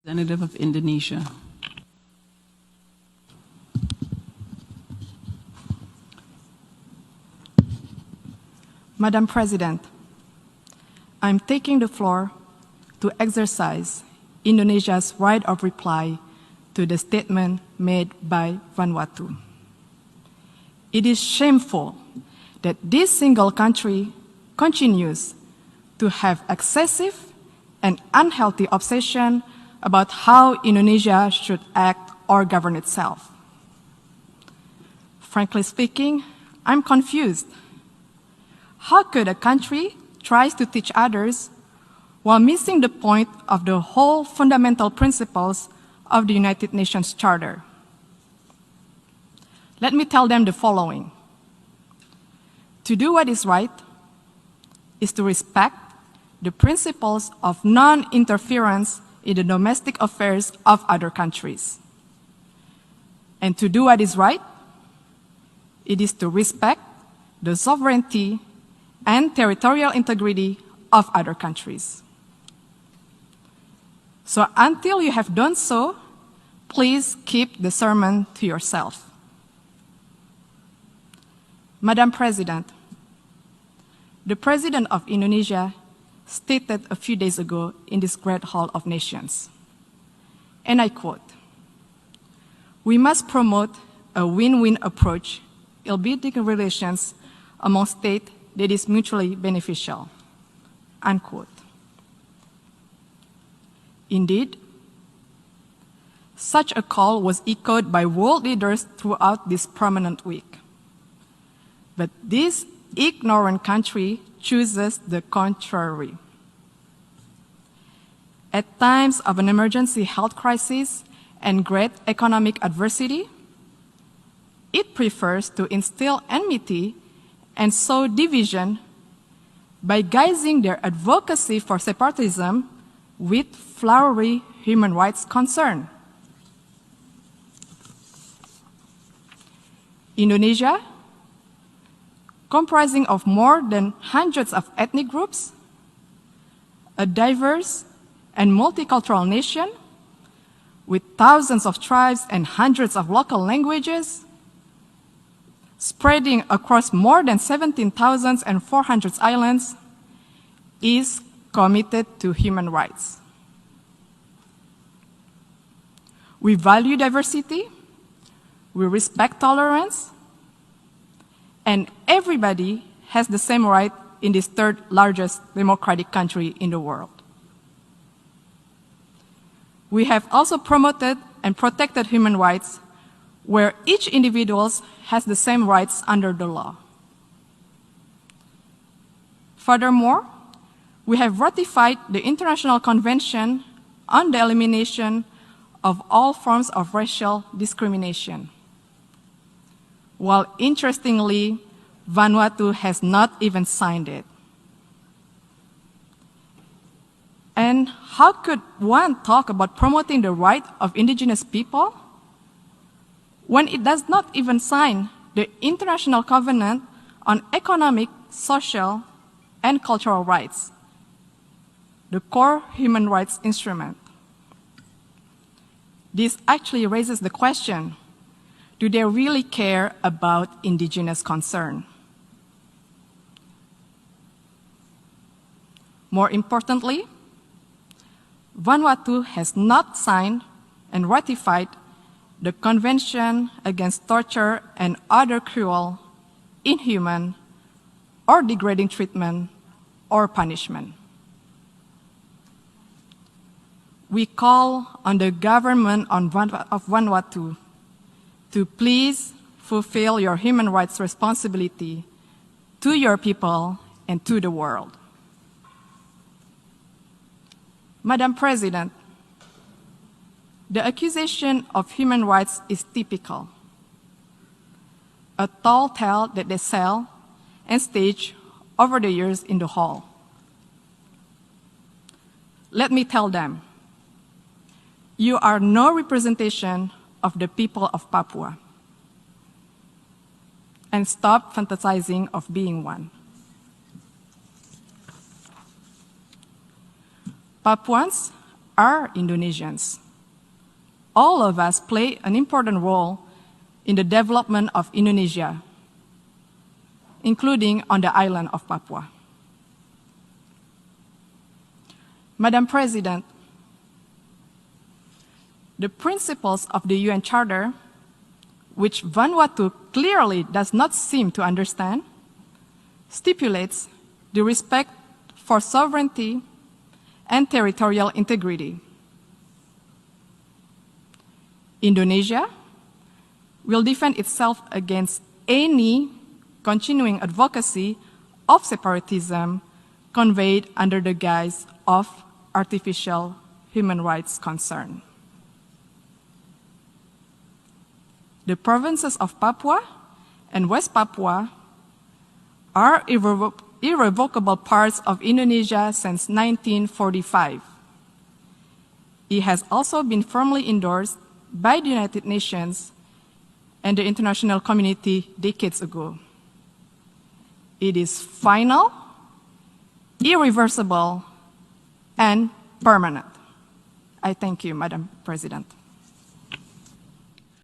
Representative of Indonesia. Madam President, I'm taking the floor to exercise Indonesia's right of reply to the statement made by Vanuatu. It is shameful that this single country continues to have excessive and unhealthy obsession about how Indonesia should act or govern itself. Frankly speaking, I'm confused. How could a country try to teach others while missing the point of the whole fundamental principles of the United Nations Charter? Let me tell them the following. To do what is right is to respect the principles of non-interference in the domestic affairs of other countries. And to do what is right, it is to respect the sovereignty and territorial integrity of other countries. So until you have done so, please keep the sermon to yourself. Madam President, the President of Indonesia stated a few days ago in this great hall of nations, and I quote, "We must promote a win-win approach in building relations among states that is mutually beneficial," unquote. Indeed, such a call was echoed by world leaders throughout this prominent week. But this ignorant country chooses the contrary. At times of an emergency health crisis and great economic adversity, it prefers to instill enmity and sow division by guising their advocacy for separatism with flowery human rights concern. Indonesia, comprising of more than hundreds of ethnic groups, a diverse and multicultural nation with thousands of tribes and hundreds of local languages, spreading across more than 17,400 islands, is committed to human rights. We value diversity, we respect tolerance, and everybody has the same right in this third largest democratic country in the world. We have also promoted and protected human rights where each individual has the same rights under the law. Furthermore, we have ratified the International Convention on the Elimination of all forms of racial discrimination. While interestingly, Vanuatu has not even signed it. And how could one talk about promoting the right of indigenous people when it does not even sign the International Covenant on Economic, Social, and Cultural Rights, the core human rights instrument? This actually raises the question, do they really care about indigenous concern? More importantly, Vanuatu has not signed and ratified the Convention Against Torture and Other Cruel, Inhuman, or Degrading Treatment or Punishment. We call on the government of Vanuatu to please fulfill your human rights responsibility to your people and to the world. Madam President, the accusation of human rights is typical, a tall tale that they sell and stage over the years in the hall. Let me tell them, you are no representation of the people of Papua, and stop fantasizing of being one. Papuans are Indonesians. All of us play an important role in the development of Indonesia, including on the island of Papua. Madam President, the principles of the UN Charter, which Vanuatu clearly does not seem to understand, stipulates the respect for sovereignty and territorial integrity. Indonesia will defend itself against any continuing advocacy of separatism conveyed under the guise of artificial human rights concern. The provinces of Papua and West Papua are irrevocable parts of Indonesia since 1945. It has also been firmly endorsed by the United Nations and the international community decades ago. It is final, irreversible, and permanent. I thank you, Madam President.